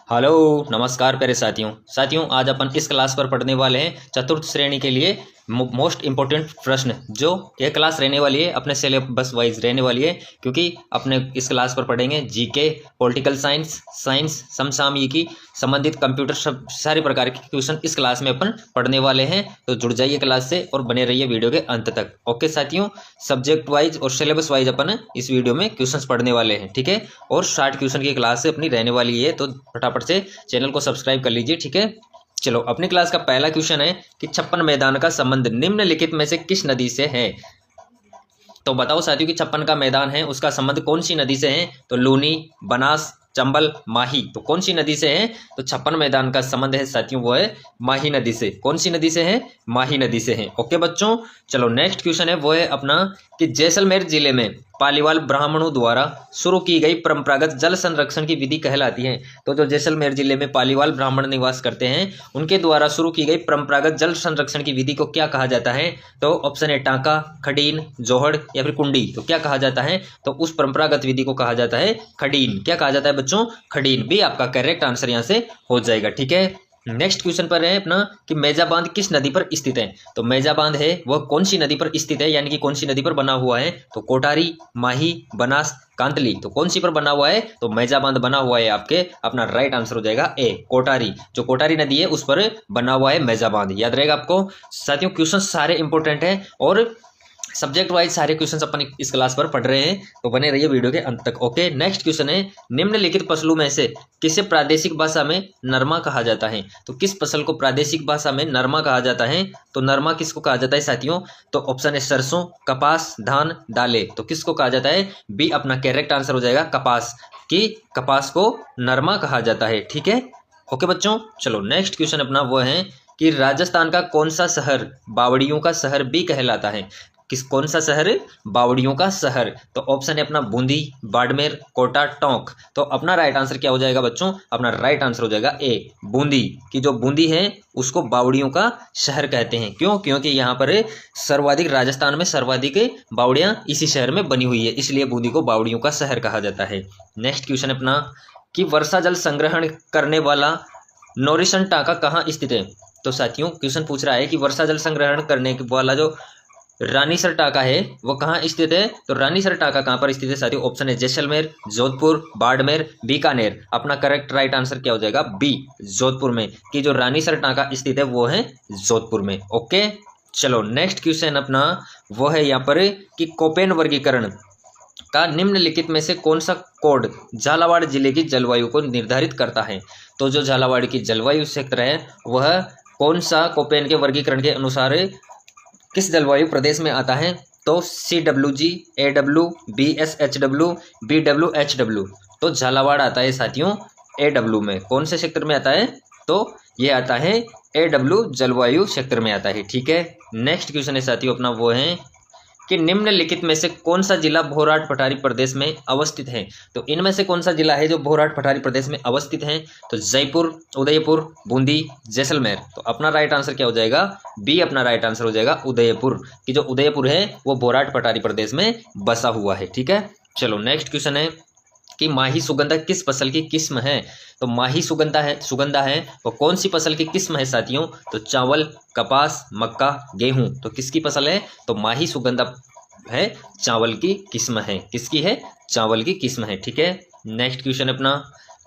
Hello नमस्कार प्यारे साथियों आज अपन इस क्लास पर पढ़ने वाले हैं चतुर्थ श्रेणी के लिए मोस्ट इम्पोर्टेंट प्रश्न। जो ये क्लास रहने वाली है अपने सिलेबस वाइज रहने वाली है, क्योंकि अपने इस क्लास पर पढ़ेंगे जीके, पॉलिटिकल साइंस, समसामयिकी संबंधित कंप्यूटर सब सारे प्रकार के क्वेश्चन इस क्लास में अपन पढ़ने वाले हैं। तो जुड़ जाइए क्लास से और बने रहिए वीडियो के अंत तक। ओके साथियों, सब्जेक्ट वाइज और सिलेबस वाइज अपन इस वीडियो में क्वेश्चंस पढ़ने वाले हैं, ठीक है। और 60 क्वेश्चन की क्लास से अपनी रहने वाली है, तो फटाफट से चैनल को सब्सक्राइब कर लीजिए, ठीक है। चलो, अपनी क्लास का पहला क्वेश्चन है कि 56 मैदान का संबंध निम्नलिखित में से किस नदी से है। तो बताओ साथियों कि 56 का मैदान है उसका संबंध कौन सी नदी से है। तो लूनी, बनास, चंबल, माही। तो कौन सी नदी से है। तो 56 मैदान का संबंध है साथियों वो है माही नदी से। कौन सी नदी से है। माही नदी से है। ओके बच्चों, चलो नेक्स्ट क्वेश्चन है वो है अपना कि जैसलमेर जिले में पालीवाल ब्राह्मणों द्वारा शुरू की गई परंपरागत जल संरक्षण की विधि कहलाती है। तो जो जैसलमेर जिले में पालीवाल ब्राह्मण निवास करते हैं उनके द्वारा शुरू की गई परंपरागत जल संरक्षण की विधि को क्या कहा जाता है। तो ऑप्शन है टांका, खडीन, जोहड़ या फिर कुंडी। तो क्या कहा जाता है। तो उस परंपरागत विधि को कहा जाता है खडीन। क्या कहा जाता है बच्चों। खडीन। भी आपका करेक्ट आंसर यहाँ से हो जाएगा, ठीक है। नेक्स्ट क्वेश्चन पर है अपना कि मेजा बांध किस नदी पर स्थित है। तो मेजा बांध है वह कौन सी नदी पर स्थित है, यानी कि कौन सी नदी पर बना हुआ है। तो कोटारी, माही, बनास, कांतली। तो कौन सी पर बना हुआ है। तो मेजा बांध बना हुआ है आपके। अपना राइट आंसर हो जाएगा ए, कोटारी। जो कोटारी नदी है उस पर बना हुआ है मेजा बांध। याद रहेगा आपको साथियों। क्वेश्चन सारे इंपॉर्टेंट हैं और सब्जेक्ट वाइज सारे क्वेश्चंस अपन इस क्लास पर पढ़ रहे हैं, तो बने रहिए वीडियो के अंत तक। ओके, नेक्स्ट क्वेश्चन है निम्नलिखित फसलों में से किसे प्रादेशिक भाषा में नरमा कहा जाता है। तो किस फसल को प्रादेशिक भाषा में नरमा कहा जाता है। तो नरमा किसको कहा जाता है साथियों। तो ऑप्शन है सरसों, कपास, धान, दालें। तो किसको कहा जाता है। बी अपना करेक्ट आंसर हो जाएगा कपास। कि कपास को नरमा कहा जाता है, ठीक है। ओके बच्चों, चलो नेक्स्ट क्वेश्चन अपना वो है कि राजस्थान का कौन सा शहर बावड़ियों का शहर भी कहलाता है। कौन सा शहर। बावड़ियों का शहर। तो ऑप्शन है अपना बूंदी, बाड़मेर, कोटा, टोंक। तो अपना राइट आंसर क्या हो जाएगा बच्चों। अपना राइट आंसर हो जाएगा ए, बूंदी। की जो बूंदी है उसको बावड़ियों का शहर कहते हैं। क्यों। क्योंकि यहाँ पर सर्वाधिक राजस्थान में सर्वाधिक बावड़ियां इसी शहर में बनी हुई है, इसलिए बूंदी को बावड़ियों का शहर कहा जाता है। नेक्स्ट क्वेश्चन अपना कि वर्षा जल संग्रहण करने वाला नोरिसन टांका कहाँ स्थित है। तो साथियों क्वेश्चन पूछ रहा है कि वर्षा जल संग्रहण करने वाला जो रानीसर टाका है वो कहाँ स्थित है। तो रानीसर टाका कहाँ पर स्थित है साथियों। ऑप्शन है जैसलमेर, जोधपुर, बाड़मेर, बीकानेर। अपना करेक्ट राइट आंसर क्या हो जाएगा बी, जोधपुर में। कि जो रानीसर टाका स्थित है वो है जोधपुर में। ओके, चलो नेक्स्ट क्वेश्चन अपना वो है यहाँ पर कि कोपेन वर्गीकरण का निम्नलिखित में से कौन सा कोड झालावाड़ जिले की जलवायु को निर्धारित करता है। तो जो झालावाड़ की जलवायु क्षेत्र है वह कौन सा कोपेन के वर्गीकरण के अनुसार किस जलवायु प्रदेश में आता है। तो CWG, AW, BSHW, BWHW। तो झालावाड़ आता है साथियों AW में। कौन से क्षेत्र में आता है। तो ये आता है AW जलवायु क्षेत्र में आता है, ठीक है। नेक्स्ट क्वेश्चन है साथियों अपना वो है कि निम्नलिखित में से कौन सा जिला भोराट पठारी प्रदेश में अवस्थित है। तो इनमें से कौन सा जिला है जो भोराट पठारी प्रदेश में अवस्थित है। तो जयपुर, उदयपुर, बूंदी, जैसलमेर। तो अपना राइट आंसर क्या हो जाएगा बी, अपना राइट आंसर हो जाएगा उदयपुर। कि जो उदयपुर है वो भोराट पठारी प्रदेश में बसा हुआ है, ठीक है। चलो नेक्स्ट क्वेश्चन है कि माही सुगंधा किस फसल की किस्म है। तो माही सुगंधा है वो कौन सी फसल की किस्म है साथियों। तो चावल, कपास, मक्का, गेहूं। तो किसकी फसल है। तो माही सुगंधा है चावल की किस्म है। किसकी है। चावल की किस्म है, ठीक है। नेक्स्ट क्वेश्चन अपना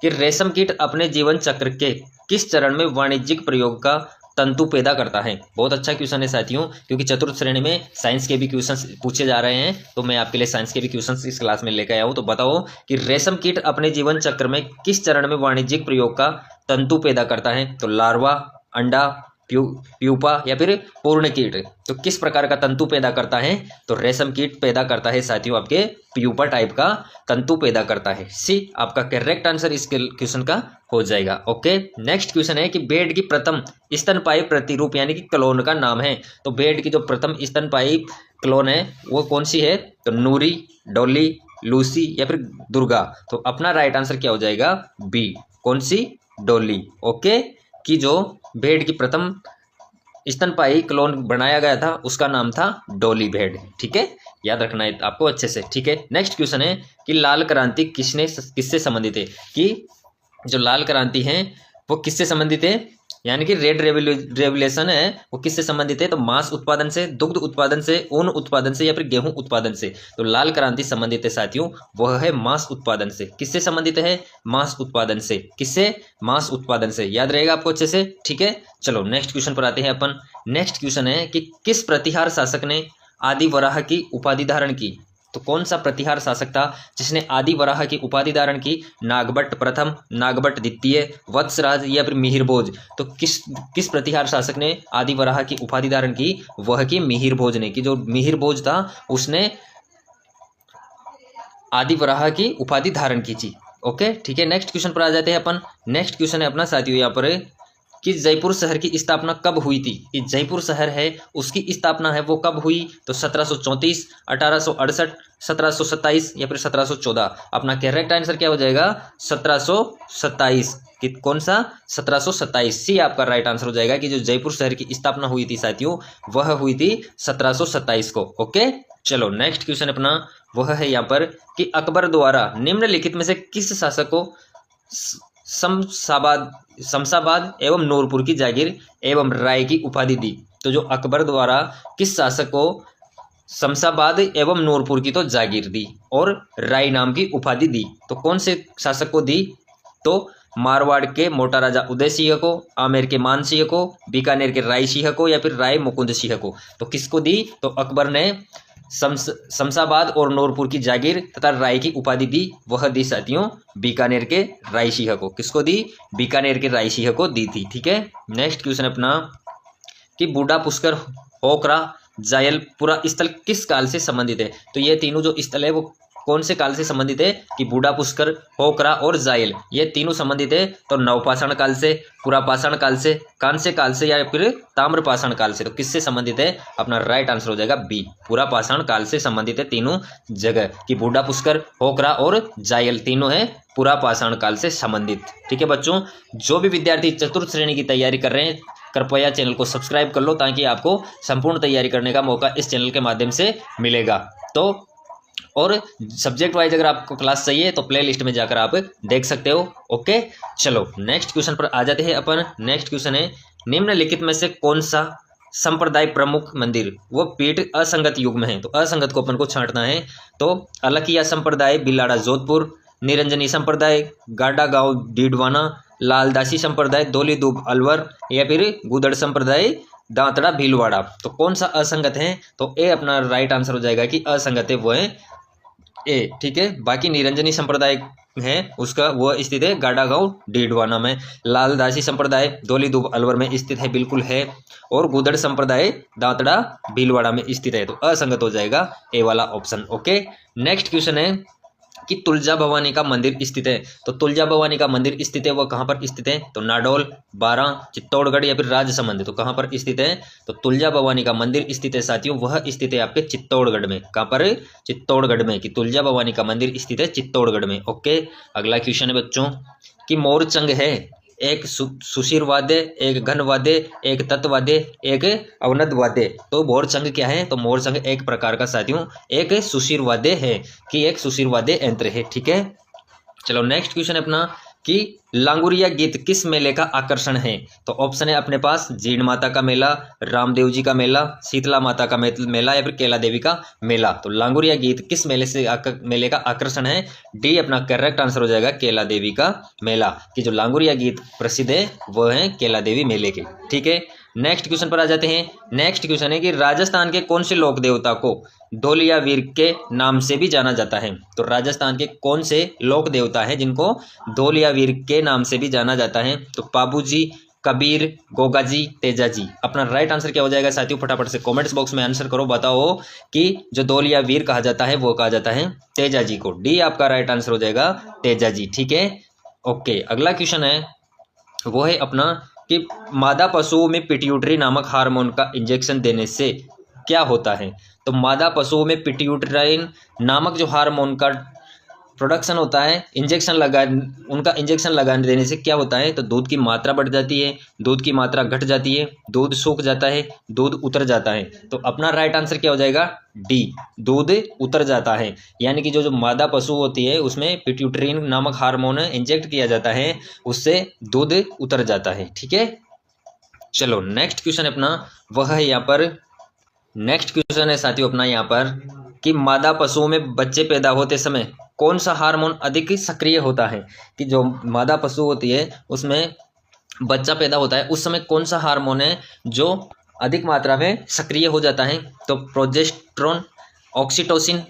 कि रेशम कीट अपने जीवन चक्र के किस चरण में वाणिज्यिक प्रयोग का तंतु पैदा करता है। बहुत अच्छा क्वेश्चन है साथियों, क्योंकि चतुर्थ श्रेणी में साइंस के भी क्वेश्चंस पूछे जा रहे हैं, तो मैं आपके लिए साइंस के भी क्वेश्चंस इस क्लास में लेकर आया हूं। तो बताओ कि रेशम कीट अपने जीवन चक्र में किस चरण में वाणिज्यिक प्रयोग का तंतु पैदा करता है। तो लार्वा, अंडा, प्यूपा या फिर पूर्ण कीट। तो किस प्रकार का तंतु पैदा करता है। तो रेशम कीट पैदा करता है साथियों आपके प्यूपा टाइप का तंतु पैदा करता है। सी आपका करेक्ट आंसर इस क्वेश्चन का हो जाएगा। ओके, नेक्स्ट क्वेश्चन है कि बेड की प्रथम स्तनपायी प्रतिरूप यानी कि क्लोन का नाम है। तो बेड की जो प्रथम स्तनपायी क्लोन है वो कौन सी है। तो नूरी, डॉली, लूसी या फिर दुर्गा। तो अपना राइट आंसर क्या हो जाएगा बी, कौन सी, डॉली। ओके, कि जो भेड़ की प्रथम स्तनपायी क्लोन बनाया गया था उसका नाम था डॉली भेड़, ठीक है। याद रखना है आपको अच्छे से, ठीक है। नेक्स्ट क्वेश्चन है कि लाल क्रांति किससे संबंधित है। कि जो लाल क्रांति है वो किससे संबंधित है, यानी कि रेड रेवोल्यूशन है वो किससे संबंधित है, तो मांस उत्पादन से, दुग्ध उत्पादन से, ऊन उत्पादन से या फिर गेहूं उत्पादन से। तो लाल क्रांति संबंधित है साथियों, वह है मांस उत्पादन से। किससे संबंधित है, मांस उत्पादन से। किससे, मांस उत्पादन से। याद रहेगा आपको अच्छे से, ठीक है। चलो नेक्स्ट क्वेश्चन पर आते हैं अपन। नेक्स्ट क्वेश्चन है कि किस प्रतिहार शासक ने आदि वराह की उपाधि धारण की। तो कौन सा प्रतिहार शासक था जिसने आदि वराह की उपाधि धारण की, नागभट्ट प्रथम, नागभट्ट द्वितीय, वत्सराज या फिर मिहिरभोज। तो किस प्रतिहार शासक ने आदि वराह की उपाधि धारण की, वह की मिहिरभोज ने। कि जो मिहिरभोज था उसने आदि वराह की उपाधि धारण की थी। ओके ठीक है, नेक्स्ट क्वेश्चन पर आ जाते हैं अपन। नेक्स्ट क्वेश्चन है अपना साथियों यहाँ पर कि जयपुर शहर की स्थापना कब हुई थी। कि जयपुर शहर है उसकी स्थापना है वो कब हुई, तो 1734, 1868, 1727 या फिर 1714। अपना करेक्ट आंसर क्या हो जाएगा, 1727। कि कौन सा, 1727। सी आपका राइट आंसर हो जाएगा कि जो जयपुर शहर की स्थापना हुई थी साथियों वह हुई थी 1727 को। ओके चलो नेक्स्ट क्वेश्चन अपना वह है यहाँ पर कि अकबर द्वारा निम्नलिखित में से किस शासक को शमशाबाद एवं नूरपुर की जागीर एवं राय की उपाधि दी। तो जो अकबर द्वारा किस शासक को शमशाबाद एवं नूरपुर की तो जागीर दी और राय नाम की उपाधि दी, तो कौन से शासक को दी, तो मारवाड़ के मोटा राजा उदय सिंह को, आमेर के मान सिंह को, बीकानेर के राय सिंह को या फिर राय मुकुंद सिंह को। तो किसको दी, तो अकबर ने शमशाबाद और नूरपुर की जागीर तथा राय की उपाधि दी, वह दी साथियों बीकानेर के राय सिंह को। किसको दी, बीकानेर के राय सिंह को दी थी। ठीक है, नेक्स्ट क्वेश्चन अपना कि बूढ़ा पुष्कर, होकरा, जायल पूरा स्थल किस काल से संबंधित है। तो ये तीनों जो स्थल है वो कौन से काल से संबंधित है, कि बूढ़ा पुष्कर, होकरा और जायल ये तीनों संबंधित है। तो नवपाषाण काल से, पुरापाषाण काल से, कांस्य काल से या फिर ताम्रपाषाण काल से। तो किससे संबंधित है, अपना राइट आंसर हो जाएगा बी, पुरापाषाण काल से संबंधित है तीनों जगह। कि बूढ़ा पुष्कर, होकरा और जायल तीनों है पुरापाषाण काल से संबंधित। ठीक है बच्चों, जो भी विद्यार्थी चतुर्थ श्रेणी की तैयारी कर रहे हैं कृपया चैनल को सब्सक्राइब कर लो ताकि आपको संपूर्ण तैयारी करने का मौका इस चैनल के माध्यम से मिलेगा। तो और सब्जेक्ट वाइज अगर आपको क्लास चाहिए तो प्ले लिस्ट में जाकर आप देख सकते हो। ओके चलो नेक्स्ट क्वेश्चन पर आ जाते हैं अपन। नेक्स्ट क्वेश्चन है निम्नलिखित में से कौन सा संप्रदाय प्रमुख मंदिर वो पीठ असंगत युग में है। तो असंगत को अपन को छांटना है। तो अलकिया संप्रदाय बिलाड़ा जोधपुर, निरंजनी संप्रदाय गाडा गांव डीडवाना, लालदासी संप्रदाय दोली दूब अलवर या फिर गुदड़ संप्रदाय दांतड़ा भीलवाड़ा। तो कौन सा असंगत है, तो ए अपना राइट आंसर हो जाएगा कि असंगत है वो है ए। ठीक है, बाकी निरंजनी संप्रदाय है उसका वो स्थित है गाडा गांव डीडवाना में, लालदासी संप्रदाय दोली दूब अलवर में स्थित है बिल्कुल है, और गुदड़ संप्रदाय दांतड़ा भीलवाड़ा में स्थित है। तो असंगत हो जाएगा ए वाला ऑप्शन। ओके नेक्स्ट क्वेश्चन है कि तुलजा भवानी का मंदिर स्थित है। तो तुलजा भवानी का मंदिर स्थित है वह कहाँ पर स्थित है, तो नाडोल, बारां, चित्तौड़गढ़ या फिर राजसमंद। तो कहाँ पर स्थित है, तो तुलजा भवानी का मंदिर स्थित है साथियों वह स्थित है आपके चित्तौड़गढ़ में। कहाँ पर, चित्तौड़गढ़ में। कि तुलजा भवानी का मंदिर स्थित है चित्तौड़गढ़ में। ओके अगला क्वेश्चन है बच्चों कि मोरचंग है एक सुशीर वाद्य, एक घन वाद्य, एक तत्वाद्य, एक अवनद वाद्य। तो मोरचंग क्या है, तो मोरचंग एक प्रकार का साथियों एक सुशीर वाद्य है, कि एक सुशीर वाद्य यंत्र है। ठीक है, चलो नेक्स्ट क्वेश्चन है अपना कि लांगुरिया गीत किस मेले का आकर्षण है। तो ऑप्शन है अपने पास जीण माता का मेला, रामदेव जी का मेला, शीतला माता का मेला या फिर केला देवी का मेला। तो लांगुरिया गीत किस मेले का आकर्षण है, डी अपना करेक्ट आंसर हो जाएगा केला देवी का मेला। कि जो लांगुरिया गीत प्रसिद्ध है वो है केला देवी मेले के। ठीक है, नेक्स्ट क्वेश्चन पर आ जाते हैं। नेक्स्ट क्वेश्चन है कि राजस्थान के कौन से लोक देवता को धोलिया वीर के नाम से भी जाना जाता है। तो राजस्थान के कौन से लोक देवता हैं जिनको धोलिया वीर के नाम से भी जाना जाता है, तो पाबू जी, कबीर, गोगा जी, तेजा जी। अपना राइट आंसर क्या हो जाएगा साथियों, फटाफट से कमेंट्स बॉक्स में आंसर करो, बताओ कि जो धोलिया वीर कहा जाता है वो कहा जाता है तेजा जी को। डी आपका राइट आंसर हो जाएगा तेजा जी। ठीक है, ओके अगला क्वेश्चन है वो है अपना कि मादा पशुओं में पिट्यूटरी नामक हार्मोन का इंजेक्शन देने से क्या होता है। तो मादा पशुओं में पिट्यूटराइन नामक जो हार्मोन का प्रोडक्शन होता है, इंजेक्शन लगा, उनका इंजेक्शन लगाने देने से क्या होता है, तो दूध की मात्रा बढ़ जाती है, दूध की मात्रा घट जाती है, दूध सूख जाता है, दूध उतर जाता है। तो अपना राइट आंसर क्या हो जाएगा, डी, दूध उतर जाता है। यानी कि जो मादा पशु होती है उसमें पिट्यूटरीन नामक हार्मोन इंजेक्ट किया जाता है, उससे दूध उतर जाता है। ठीक है, चलो नेक्स्ट क्वेश्चन अपना वह है यहाँ पर, नेक्स्ट क्वेश्चन है साथियों अपना यहाँ पर कि मादा पशुओं में बच्चे पैदा होते समय कौन सा हार्मोन अधिक सक्रिय होता है। कि जो मादा पशु होती है उसमें बच्चा पैदा होता है उस समय कौन सा हार्मोन है जो अधिक मात्रा में सक्रिय हो जाता है, तो प्रोजेस्टेरोन, ऑक्सीटोसिन,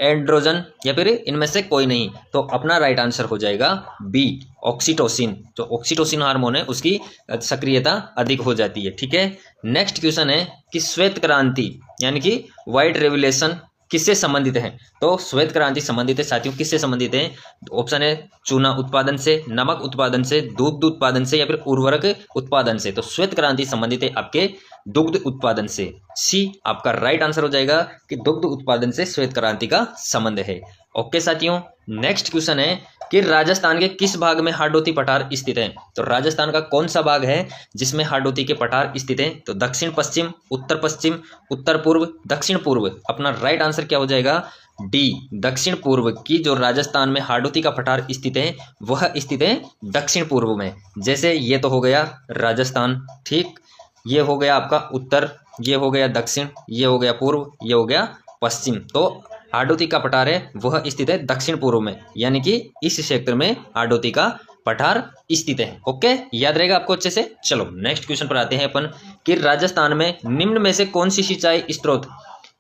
एंड्रोजन या फिर इनमें से कोई नहीं। तो अपना राइट आंसर हो जाएगा बी, ऑक्सीटोसिन। जो ऑक्सीटोसिन हार्मोन है उसकी सक्रियता अधिक हो जाती है। ठीक है, नेक्स्ट क्वेश्चन है कि श्वेत क्रांति यानी कि व्हाइट रेवोल्यूशन किससे संबंधित है। तो श्वेत क्रांति संबंधित है साथियों, किससे संबंधित है, ऑप्शन है चूना उत्पादन से, नमक उत्पादन से, दुग्ध उत्पादन से या फिर उर्वरक उत्पादन से। तो श्वेत क्रांति संबंधित है आपके दुग्ध उत्पादन से, सी आपका राइट आंसर हो जाएगा कि दुग्ध उत्पादन से श्वेत क्रांति का संबंध है। ओके साथियों, नेक्स्ट क्वेश्चन है कि राजस्थान के किस भाग में हाडोती पठार स्थित है। तो राजस्थान का कौन सा भाग है जिसमें हाडोती के पठार स्थित है, तो दक्षिण पश्चिम, उत्तर पश्चिम, उत्तर पूर्व, दक्षिण पूर्व। अपना राइट आंसर क्या हो जाएगा, डी, दक्षिण पूर्व की जो राजस्थान में हाडोती का पठार स्थित है वह स्थित है दक्षिण पूर्व में। जैसे ये तो हो गया राजस्थान, ठीक, ये हो गया आपका उत्तर, ये हो गया दक्षिण, ये हो गया पूर्व, ये हो गया पश्चिम। तो हाडोती का पठार है वह स्थित है दक्षिण पूर्व में, यानी कि इस क्षेत्र में हाडोती का पठार स्थित है। ओके, याद रहेगा आपको अच्छे से। चलो नेक्स्ट क्वेश्चन पर आते हैं अपन कि राजस्थान में निम्न में से कौन सी सिंचाई स्रोत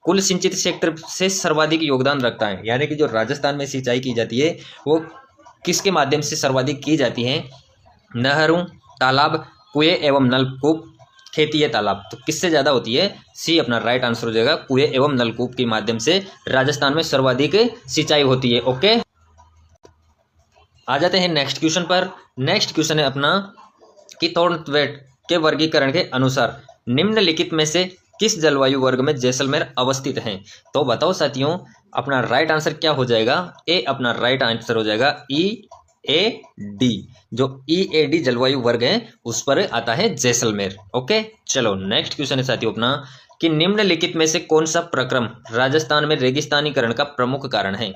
कुल सिंचित क्षेत्र से सर्वाधिक योगदान रखता है। यानी कि जो राजस्थान में सिंचाई की जाती है वो किसके माध्यम से सर्वाधिक की जाती है, नहरों, तालाब, कुएं एवं नलकूप, खेती है तालाब। तो किससे ज्यादा होती है, सी अपना राइट आंसर हो जाएगा, कुएं एवं नलकूप के माध्यम से राजस्थान में सर्वाधिक सिंचाई होती है। ओके, आ जाते हैं नेक्स्ट क्वेश्चन पर। नेक्स्ट क्वेश्चन है अपना कि थॉर्नवेट के वर्गीकरण के अनुसार निम्नलिखित में से किस जलवायु वर्ग में जैसलमेर अवस्थित है। तो बताओ साथियों, अपना राइट आंसर क्या हो जाएगा, ए अपना राइट आंसर हो जाएगा EAD। जो EAD जलवायु वर्ग है उस पर आता है जैसलमेर। ओके, चलो नेक्स्ट क्वेश्चन है साथियों अपना कि निम्नलिखित में से कौन सा प्रक्रम राजस्थान में रेगिस्तानीकरण का प्रमुख कारण है।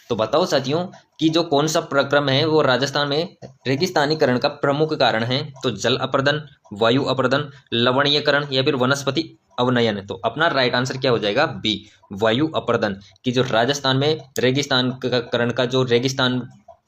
तो बताओ साथियों कि जो कौन सा प्रक्रम है वो राजस्थान में रेगिस्तानीकरण का प्रमुख कारण है। तो जल अपर्दन, वायु अपर्दन, लवणीयकरण या फिर वनस्पति अवनयन। तो अपना राइट आंसर क्या हो जाएगा, बी, वायु अपर्दन। कि जो राजस्थान में रेगिस्तानीकरण का जो रेगिस्तान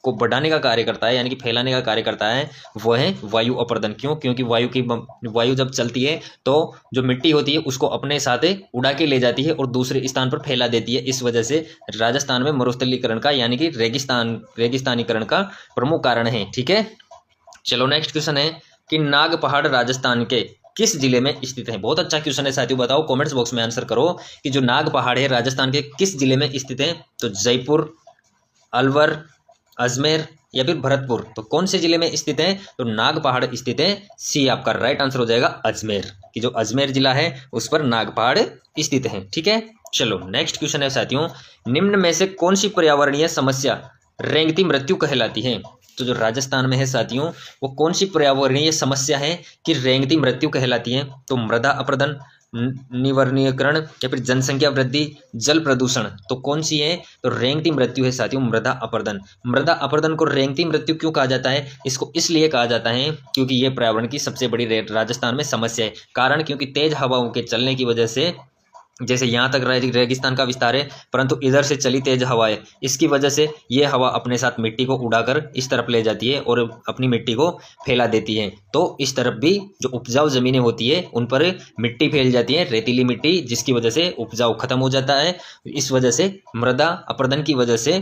को बढ़ाने का कार्य करता है यानी कि फैलाने का कार्य करता है वो है वायु अपर्दन। क्यों, क्योंकि वायु जब चलती है तो जो मिट्टी होती है उसको अपने साथ उड़ा के ले जाती है और दूसरे स्थान पर फैला देती है। इस वजह से राजस्थान में मरुस्थलीकरण का यानी कि रेगिस्तानीकरण का प्रमुख कारण है। ठीक है, चलो नेक्स्ट क्वेश्चन है कि नाग पहाड़ राजस्थान के किस जिले में स्थित है। बहुत अच्छा क्वेश्चन है साथियों, बताओ कमेंट्स बॉक्स में आंसर करो कि जो नाग पहाड़ है राजस्थान के किस जिले में स्थित है। तो जयपुर, अलवर, अजमेर या फिर भरतपुर। तो कौन से जिले में स्थित है, तो नाग पहाड़ स्थित है, सी आपका राइट आंसर हो जाएगा अजमेर। कि जो अजमेर जिला है उस पर नाग पहाड़ स्थित है। ठीक है, चलो नेक्स्ट क्वेश्चन है साथियों, निम्न में से कौन सी पर्यावरणीय समस्या रेंगती मृत्यु कहलाती है। तो जो राजस्थान में है साथियों वो कौन सी पर्यावरणीय समस्या है कि रेंगती मृत्यु कहलाती है। तो मृदा अपरदन, निवर्णीकरण या फिर जनसंख्या वृद्धि, जल प्रदूषण। तो कौन सी है, तो रेंगती मृत्यु है साथियों मृदा अपरदन। मृदा अपरदन को रेंगती मृत्यु क्यों कहा जाता है, इसको इसलिए कहा जाता है क्योंकि ये पर्यावरण की सबसे बड़ी राजस्थान में समस्या है। कारण क्योंकि तेज हवाओं के चलने की वजह से, जैसे यहाँ तक रेगिस्तान का विस्तार है परंतु इधर से चली तेज हवाएं, इसकी वजह से ये हवा अपने साथ मिट्टी को उड़ाकर इस तरफ ले जाती है और अपनी मिट्टी को फैला देती है। तो इस तरफ भी जो उपजाऊ जमीनें होती है उन पर मिट्टी फैल जाती है, रेतीली मिट्टी, जिसकी वजह से उपजाऊ खत्म हो जाता है। इस वजह से मृदा अपरदन की वजह से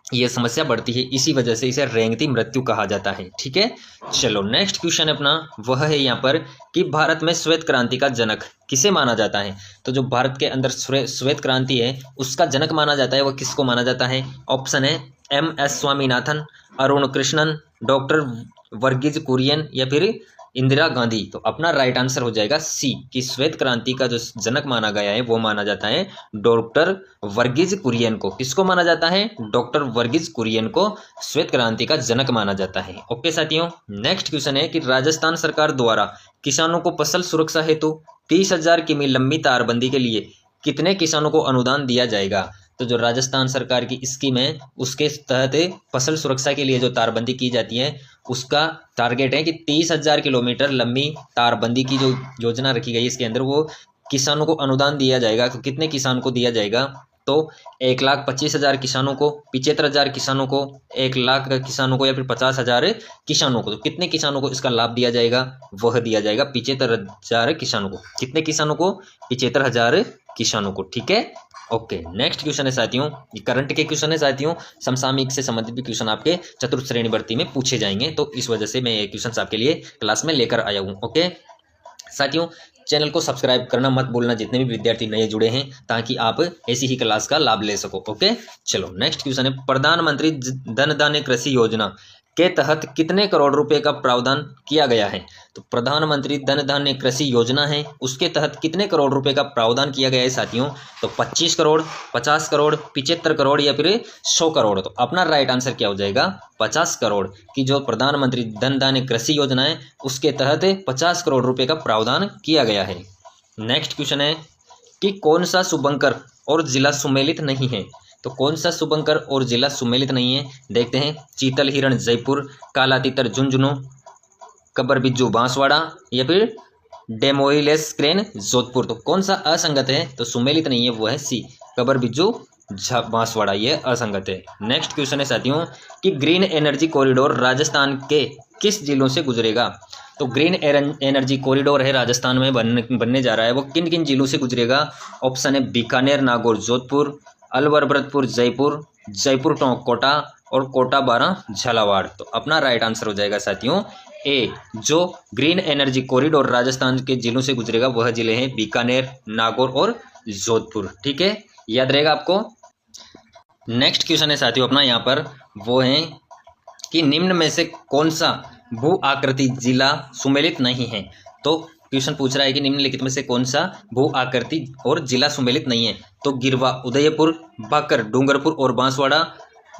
ये समस्या बढ़ती है, इसी वजह से इसे रेंगती मृत्यु कहा जाता है। ठीक है, चलो नेक्स्ट क्वेश्चन अपना वह है यहाँ पर कि भारत में श्वेत क्रांति का जनक किसे माना जाता है। तो जो भारत के अंदर श्वेत क्रांति है उसका जनक माना जाता है, वह किसको माना जाता है। ऑप्शन है MS स्वामीनाथन, अरुण कृष्णन, डॉक्टर वर्गीज कुरियन या फिर इंदिरा गांधी। तो अपना राइट आंसर हो जाएगा सी कि श्वेत क्रांति का जो जनक माना गया है वो माना जाता है डॉक्टर वर्गीज कुरियन को। किसको माना जाता है? डॉक्टर वर्गीज कुरियन को श्वेत क्रांति का जनक माना जाता है। ओके साथियों, नेक्स्ट क्वेश्चन है कि राजस्थान सरकार द्वारा किसानों को फसल सुरक्षा हेतु 30,000 किमी लंबी तारबंदी के लिए कितने किसानों को अनुदान दिया जाएगा? तो जो राजस्थान सरकार की स्कीम है उसके तहत फसल सुरक्षा के लिए जो तारबंदी की जाती है उसका टारगेट है कि 30,000 किलोमीटर लंबी तारबंदी की जो योजना रखी गई इसके अंदर वो किसानों को अनुदान दिया जाएगा। तो कितने किसान को दिया जाएगा? तो 1,25,000 किसानों को, 75,000 किसानों को, 1,00,000 किसानों को या फिर 50,000 किसानों को। तो कितने किसानों को इसका लाभ दिया जाएगा? वह दिया जाएगा 75,000 किसानों को। कितने किसानों को? 75,000 किसानों को। ठीक है, ओके। नेक्स्ट क्वेश्चन है साथियों, ये करंट के क्वेश्चन है साथियों, समसामयिक से संबंधित भी क्वेश्चन आपके चतुर्थ श्रेणी भर्ती में पूछे जाएंगे, तो इस वजह से मैं ये क्वेश्चन आपके लिए क्लास में लेकर आया हूँ। ओके साथियों, चैनल को सब्सक्राइब करना मत भूलना जितने भी विद्यार्थी नए जुड़े हैं, ताकि आप ऐसी ही क्लास का लाभ ले सको। ओके चलो, नेक्स्ट क्वेश्चन है प्रधानमंत्री धन धान्य कृषि योजना के तहत कितने करोड़ रुपए का प्रावधान किया गया है? तो प्रधानमंत्री धन धान्य कृषि योजना है उसके तहत कितने करोड़ रुपए का प्रावधान किया गया है साथियों? तो 25 करोड़, 50 करोड़, 75 करोड़ या फिर 100 करोड़। तो अपना राइट आंसर क्या हो जाएगा? 50 करोड़ की जो प्रधानमंत्री धन धान्य कृषि योजना है उसके तहत 50 करोड़ रुपए का प्रावधान किया गया है। नेक्स्ट क्वेश्चन है कि कौन सा शुभंकर और जिला सुमेलित नहीं है? तो कौन सा शुभंकर और जिला सुमेलित नहीं है? देखते हैं। चीतल हिरण जयपुर, काला तीतर झुंझुनू, कबर बिज्जू बांसवाड़ा या फिर डेमोइलेस क्रेन जोधपुर। तो कौन सा असंगत है? तो सुमेलित नहीं है, वो है सी कबर बिज्जू बांसवाड़ा, ये असंगत है। नेक्स्ट क्वेश्चन है साथियों कि ग्रीन एनर्जी कॉरिडोर राजस्थान के किस जिलों से गुजरेगा? तो ग्रीन एनर्जी कॉरिडोर है राजस्थान में बनने जा रहा है, वो किन किन जिलों से गुजरेगा? ऑप्शन है बीकानेर, नागौर, जोधपुर, अलवर, भरतपुर, जयपुर, जयपुर टोंक, कोटा और कोटा 12 झालावाड़। तो अपना राइट आंसर हो जाएगा साथियों ए, जो ग्रीन एनर्जी कॉरिडोर राजस्थान के जिलों से गुजरेगा वह जिले हैं बीकानेर, नागौर और जोधपुर। ठीक है, याद रहेगा आपको। नेक्स्ट क्वेश्चन है साथियों अपना यहाँ पर, वो है कि निम्न में से कौन सा भू आकृति जिला सुमेलित नहीं है? तो क्वेश्चन पूछ रहा है कि निम्नलिखित में से कौन सा भू आकृति और जिला सुमेलित नहीं है? तो गिरवा उदयपुर, बाकर डूंगरपुर और बांसवाड़ा,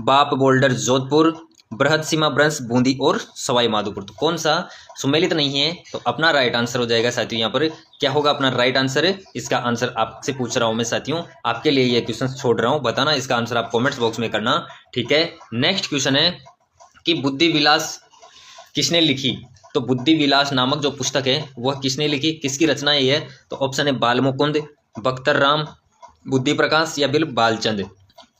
बाप बोल्डर जोधपुर, बृहद सीमा ब्रंश बूंदी और सवाई माधोपुर। तो कौन सा सुमेलित नहीं है? तो अपना राइट आंसर हो जाएगा साथियों यहाँ पर क्या होगा अपना राइट आंसर? इसका आंसर आपसे पूछ रहा हूँ मैं साथियों, आपके लिए ये क्वेश्चन छोड़ रहा हूँ, बताना इसका आंसर आप कॉमेंट्स बॉक्स में करना। ठीक है, नेक्स्ट क्वेश्चन है कि बुद्धि विलास किसने लिखी? तो बुद्धि विलास नामक जो पुस्तक है वह किसने लिखी, किसकी रचना है? तो ऑप्शन है बाल मुकुंद, बख्तर राम, बुद्धि प्रकाश या फिर बालचंद।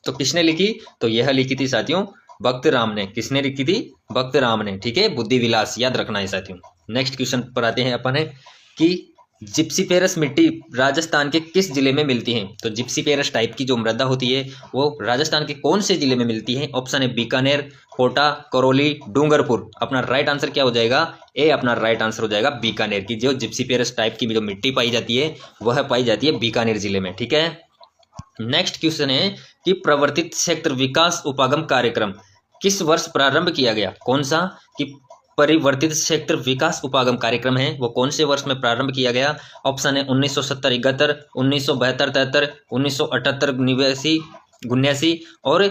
तो किसने लिखी? तो यह लिखी थी साथियों भक्त राम ने। किसने लिखी थी? भक्त राम ने। ठीक है, बुद्धि विलास याद रखना है साथियों। नेक्स्ट क्वेश्चन पर आते हैं अपन है कि जिप्सीपेरस मिट्टी राजस्थान के किस जिले में मिलती है? तो जिप्सीपेरस टाइप की जो मृदा होती है वो राजस्थान के कौन से जिले में मिलती है? ऑप्शन है बीकानेर, कोटा, करौली, डूंगरपुर। अपना राइट आंसर क्या हो जाएगा? ए, अपना राइट आंसर हो जाएगा बीकानेर की जो जिप्सीपेरस टाइप की जो मिट्टी पाई जाती है वह पाई जाती है बीकानेर जिले में। ठीक है, नेक्स्ट क्वेश्चन है कि प्रवर्तित क्षेत्र विकास उपागम कार्यक्रम किस वर्ष प्रारंभ किया गया? कौन सा कि परिवर्तित क्षेत्र विकास उपागम कार्यक्रम है वो कौन से वर्ष में प्रारंभ किया गया? ऑप्शन है 1970-71, 1972-73, 1978-89, 79 और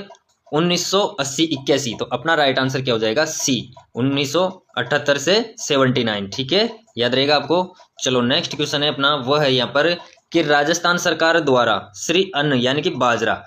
1980-81। तो अपना राइट आंसर क्या हो जाएगा? सी, 1978 से 79। ठीक है, याद रहेगा आपको। चलो नेक्स्ट क्वेश्चन है अपना, वह है यहाँ पर कि राजस्थान सरकार द्वारा श्री अन्न यानी कि बाजरा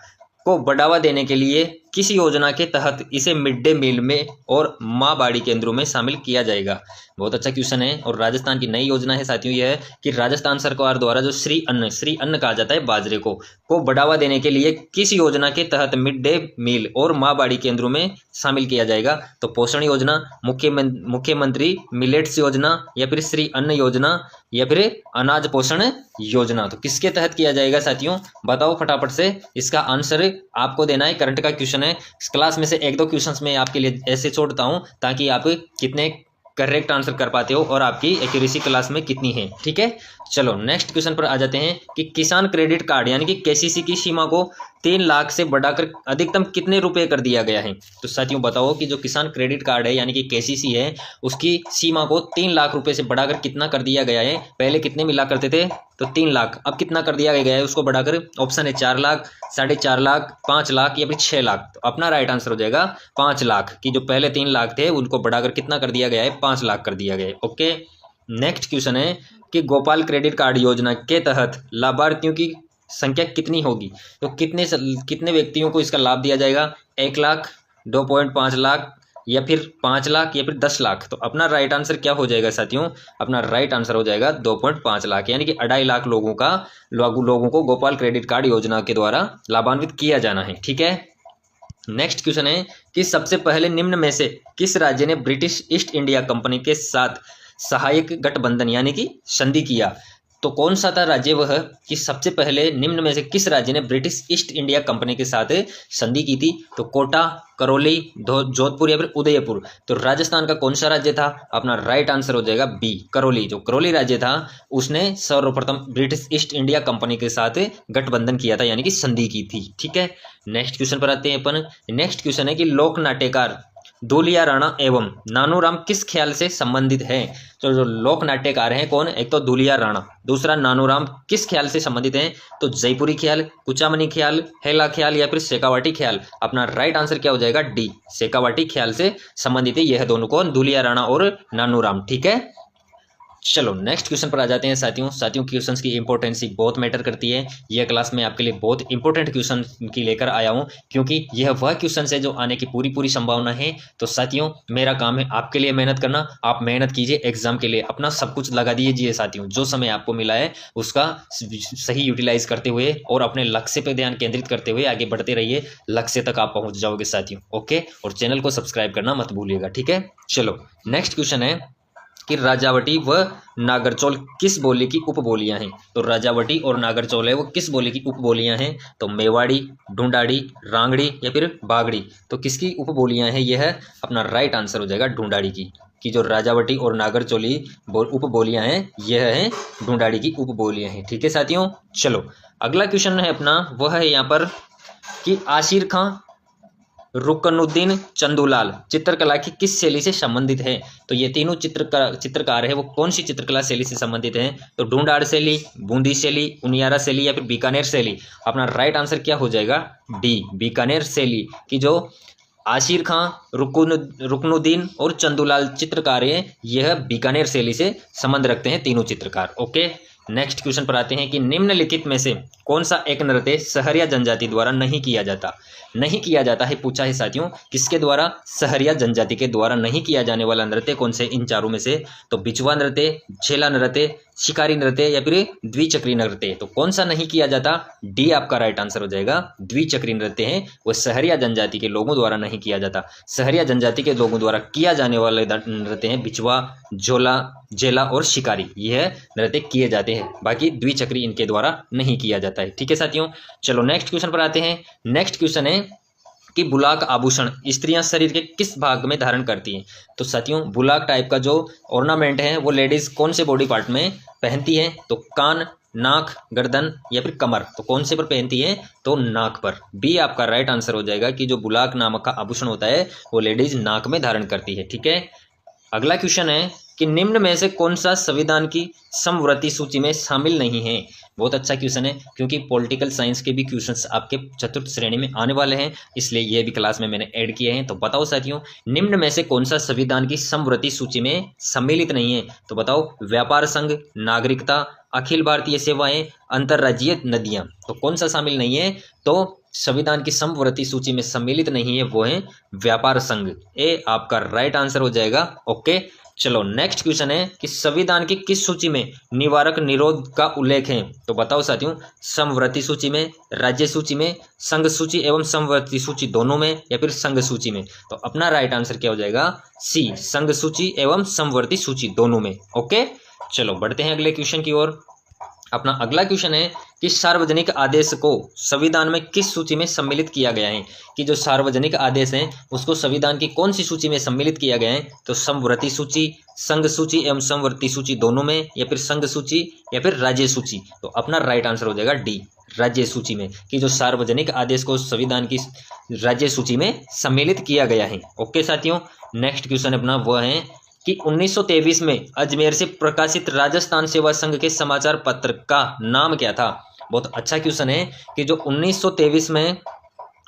को बढ़ावा देने के लिए किस योजना के तहत इसे मिड डे मील में और माँ बाड़ी केंद्रों में शामिल किया जाएगा? बहुत अच्छा क्वेश्चन है और राजस्थान की नई योजना है साथियों। यह है कि राजस्थान सरकार द्वारा जो श्री अन्न कहा जाता है बाजरे को बढ़ावा देने के लिए किस योजना के तहत मिड डे मील और माँ बाड़ी केंद्रों में शामिल किया जाएगा? तो पोषण योजना, मुख्यमंत्री मिलेट्स योजना या फिर श्री अन्न योजना या फिर अनाज पोषण योजना। तो किसके तहत किया जाएगा साथियों? बताओ फटाफट से, इसका आंसर आपको देना है। करंट का क्वेश्चन है, इस क्लास में से 1-2 क्वेश्चंस मैं आपके लिए ऐसे छोड़ता हूं ताकि आप कितने करेक्ट आंसर कर पाते हो और आपकी एक्यूरेसी क्लास में कितनी है। ठीक है, चलो नेक्स्ट क्वेश्चन पर आ जाते हैं कि किसान क्रेडिट कार्ड यानी कि केसीसी की सीमा को 3 लाख से बढ़ाकर अधिकतम कितने रुपए कर दिया गया है? तो साथियों बताओ कि जो किसान क्रेडिट कार्ड है यानी कि केसीसी है, उसकी सीमा को 3 लाख रुपए से बढ़ाकर कितना कर दिया गया है? पहले कितने मिला करते थे? तो 3 लाख, अब कितना कर दिया गया है उसको बढ़ाकर? ऑप्शन है 4 लाख, 4.5 लाख, 5 लाख या फिर 6 लाख। तो अपना राइट आंसर हो जाएगा 5 लाख, की जो पहले 3 लाख थे उनको बढ़ाकर कितना कर दिया गया है? 5 लाख कर दिया गया है। ओके, नेक्स्ट क्वेश्चन है कि गोपाल क्रेडिट कार्ड योजना के तहत लाभार्थियों की संख्या कितनी होगी? तो कितने व्यक्तियों को इसका लाभ दिया जाएगा? 1 लाख, 2.5 लाख या फिर 5 लाख या फिर 10 लाख? तो अपना राइट आंसर क्या हो जाएगा साथियों? अपना राइट आंसर हो जाएगा 2.5 लाख, यानी कि 2.5 लाख लोगों को गोपाल क्रेडिट कार्ड योजना के द्वारा लाभान्वित किया जाना है। ठीक है, नेक्स्ट क्वेश्चन है कि सबसे पहले निम्न में से किस राज्य ने ब्रिटिश ईस्ट इंडिया कंपनी के साथ सहायक गठबंधन यानी कि संधि किया? तो कौन सा था राज्य वह कि सबसे पहले निम्न में से किस राज्य ने ब्रिटिश ईस्ट इंडिया कंपनी के साथ संधि की थी? तो कोटा, करौली, जोधपुर या फिर उदयपुर? तो राजस्थान का कौन सा राज्य था? अपना राइट आंसर हो जाएगा बी, करौली। जो करौली राज्य था उसने सर्वप्रथम ब्रिटिश ईस्ट इंडिया कंपनी के साथ गठबंधन किया था यानी कि संधि की थी। ठीक है, नेक्स्ट क्वेश्चन पर आते हैं अपन। नेक्स्ट क्वेश्चन है कि लोक नाट्यकार धूलिया राणा एवं नानूराम किस ख्याल से संबंधित है? तो जो लोक नाट्यकार हैं कौन? एक तो धूलिया राणा, दूसरा नानूराम, किस ख्याल से संबंधित हैं? तो जयपुरी ख्याल, कुचामनी ख्याल, हेला ख्याल या फिर शेखावाटी ख्याल? अपना राइट आंसर क्या हो जाएगा? डी, शेखावाटी ख्याल से संबंधित है यह दोनों कौन? धूलिया राणा और नानूराम। ठीक है, चलो नेक्स्ट क्वेश्चन पर आ जाते हैं साथियों क्वेश्चंस की इंपॉर्टेंसी बहुत मैटर करती है। यह क्लास में आपके लिए बहुत इंपॉर्टेंट क्वेश्चन की लेकर आया हूं, क्योंकि यह वह क्वेश्चन है जो आने की पूरी संभावना है। तो साथियों मेरा काम है आपके लिए मेहनत करना, आप मेहनत कीजिए, एग्जाम के लिए अपना सब कुछ लगा दीजिए साथियों। जो समय आपको मिला है उसका सही यूटिलाइज करते हुए और अपने लक्ष्य पर ध्यान केंद्रित करते हुए आगे बढ़ते रहिए, लक्ष्य तक आप पहुंच जाओगे साथियों। ओके, और चैनल को सब्सक्राइब करना मत भूलिएगा। ठीक है, चलो नेक्स्ट क्वेश्चन है कि राजावटी व नागरचौल किस बोली की उपबोलियां हैं? तो राजावटी और नागरचौल है वो किस बोली की उपबोलियां हैं? तो मेवाड़ी, ढूंढाड़ी, रांगड़ी या फिर बागड़ी? तो किसकी उपबोलियां हैं? यह अपना राइट आंसर हो जाएगा ढूंढाड़ी की जो राजावटी और नागरचौली उपबोलियां हैं यह है ढूंढाड़ी की उपबोलियां हैं। ठीक है साथियों, चलो अगला क्वेश्चन है अपना, वह है यहाँ पर कि आशिर खां, रुकनुद्दीन, चंदूलाल चित्रकला की किस शैली से संबंधित है? तो ये तीनों चित्रकार है वो कौन सी चित्रकला शैली से संबंधित हैं? तो ढूंढाड़ शैली, बूंदी शैली, उनियारा शैली या फिर बीकानेर शैली? अपना राइट आंसर क्या हो जाएगा? डी, बीकानेर शैली की जो आशिर खां, रुकनुद्दीन और चंदूलाल चित्रकार है यह बीकानेर शैली से संबंध रखते हैं तीनों चित्रकार। ओके, नेक्स्ट क्वेश्चन पर आते हैं कि निम्नलिखित में से कौन सा एक नृत्य सहरिया जनजाति द्वारा नहीं किया जाता है पूछा है साथियों। किसके द्वारा? सहरिया जनजाति के द्वारा नहीं किया जाने वाला नृत्य कौन से इन चारों में से? तो बिचवा नृत्य, झेला नृत्य, शिकारी नृत्य या फिर द्विचक्री नृत्य? तो कौन सा नहीं किया जाता? डी आपका राइट आंसर हो जाएगा। द्विचक्री नृत्य है वो सहरिया जनजाति के लोगों द्वारा नहीं किया जाता। सहरिया जनजाति के लोगों द्वारा किया जाने वाले नृत्य हैं बिचवा, झोला, झेला और शिकारी, यह नृत्य किए जाते हैं, बाकी द्विचक्री इनके द्वारा नहीं किया जाता है। ठीक है साथियों, चलो नेक्स्ट क्वेश्चन पर आते हैं। नेक्स्ट क्वेश्चन है कि बुलाक आभूषण स्त्रियां शरीर के किस भाग में धारण करती हैं? तो साथियों बुलाक टाइप का जो ऑर्नामेंट है वो लेडीज कौन से बॉडी पार्ट में पहनती हैं? तो कान, नाक, गर्दन या फिर कमर? तो कौन से पर पहनती है? तो नाक पर। बी आपका राइट आंसर हो जाएगा कि जो बुलाक नामक का आभूषण होता है वो लेडीज नाक में धारण करती है। ठीक है, अगला क्वेश्चन है कि निम्न में से कौन सा संविधान की समवर्ती सूची में शामिल नहीं है? बहुत अच्छा क्वेश्चन है, क्योंकि पॉलिटिकल साइंस के भी क्वेश्चंस आपके चतुर्थ श्रेणी में आने वाले हैं, इसलिए ये भी क्लास में मैंने ऐड किए हैं। तो बताओ साथियों निम्न में से कौन सा संविधान की समवर्ती सूची में सम्मिलित नहीं है? तो बताओ व्यापार संघ, नागरिकता, अखिल भारतीय सेवाएं, अंतर्राज्यीय नदियां? तो कौन सा शामिल नहीं है? तो संविधान की समवर्ती सूची में सम्मिलित नहीं है वो है व्यापार संघ। ए आपका राइट आंसर हो जाएगा। ओके, चलो नेक्स्ट क्वेश्चन है कि संविधान की किस सूची में निवारक निरोध का उल्लेख है? तो बताओ साथियों समवर्ती सूची में, राज्य सूची में, संघ सूची एवं समवर्ती सूची दोनों में या फिर संघ सूची में? तो अपना राइट आंसर क्या हो जाएगा? सी, संघ सूची एवं समवर्ती सूची दोनों में। ओके, चलो बढ़ते हैं अगले क्वेश्चन की ओर। अपना अगला क्वेश्चन है कि सार्वजनिक आदेश को संविधान में किस सूची में सम्मिलित किया गया है? कि जो सार्वजनिक आदेश हैं उसको संविधान की कौन सी सूची में सम्मिलित किया गया है? तो समवर्ती सूची, संघ सूची एवं समवर्ती सूची दोनों में या फिर संघ सूची या फिर राज्य सूची? तो अपना राइट आंसर हो जाएगा डी, राज्य सूची में, कि जो सार्वजनिक आदेश को संविधान की राज्य सूची में सम्मिलित किया गया है। ओके साथियों, नेक्स्ट क्वेश्चन अपना वह है कि 1923 में अजमेर से प्रकाशित राजस्थान सेवा संघ के समाचार पत्र का नाम क्या था। बहुत अच्छा क्वेश्चन है कि जो 1923 में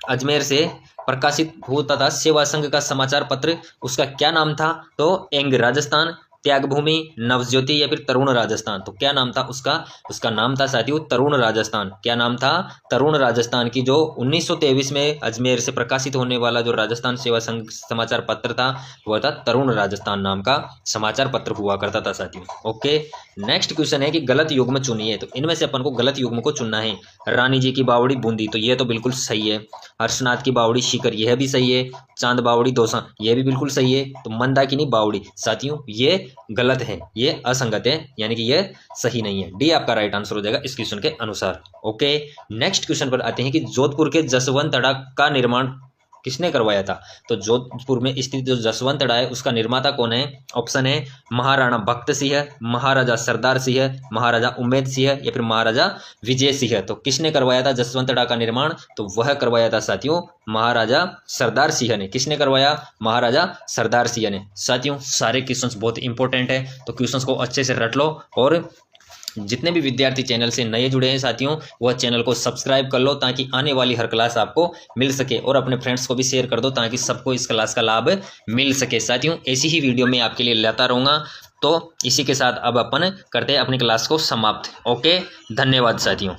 अजमेर से प्रकाशित होता था सेवा संघ का समाचार पत्र, उसका क्या नाम था। तो एंग राजस्थान, त्यागभूमि, नवज्योति या फिर तरुण राजस्थान। तो क्या नाम था उसका नाम था साथियों तरुण राजस्थान। क्या नाम था, तरुण राजस्थान। की जो 1923 में अजमेर से प्रकाशित होने वाला जो राजस्थान सेवा संघ समाचार पत्र था वह था तरुण राजस्थान नाम का समाचार पत्र हुआ करता था साथियों। ओके, नेक्स्ट क्वेश्चन है कि गलत युग्म चुनिए। तो इनमें से अपन को गलत युग्म को चुनना है। रानी जी की बावड़ी बूंदी, तो ये तो बिल्कुल सही है। हर्षनाथ की बावड़ी सीकर, यह भी सही है। चांद बावड़ी दौसा, यह भी बिल्कुल सही है। तो मंदाकिनी बावड़ी साथियों ये गलत है, ये असंगत है, यानी कि ये सही नहीं है। डी आपका राइट आंसर हो जाएगा इस क्वेश्चन के अनुसार। ओके, नेक्स्ट क्वेश्चन पर आते हैं कि जोधपुर के जसवंतड़ा का निर्माण किसने करवाया था। तो जोधपुर में स्थित जो जसवंतड़ा है उसका निर्माता कौन है। ऑप्शन है महाराणा भक्त सिंह, महाराजा सरदार सिंह, महाराजा उम्मेद सिंह या फिर महाराजा विजय सिंह। तो किसने करवाया था जसवंतड़ा का निर्माण। तो वह करवाया था साथियों महाराजा सरदार सिंह ने। किसने करवाया, महाराजा सरदार सिंह ने। साथियों सारे क्वेश्चंस बहुत इंपॉर्टेंट है, तो क्वेश्चंस को अच्छे से रट लो। और जितने भी विद्यार्थी चैनल से नए जुड़े हैं साथियों वह चैनल को सब्सक्राइब कर लो ताकि आने वाली हर क्लास आपको मिल सके, और अपने फ्रेंड्स को भी शेयर कर दो ताकि सबको इस क्लास का लाभ मिल सके। साथियों ऐसी ही वीडियो मैं आपके लिए लाता रहूँगा। तो इसी के साथ अब अपन करते हैं अपनी क्लास को समाप्त। ओके, धन्यवाद साथियों।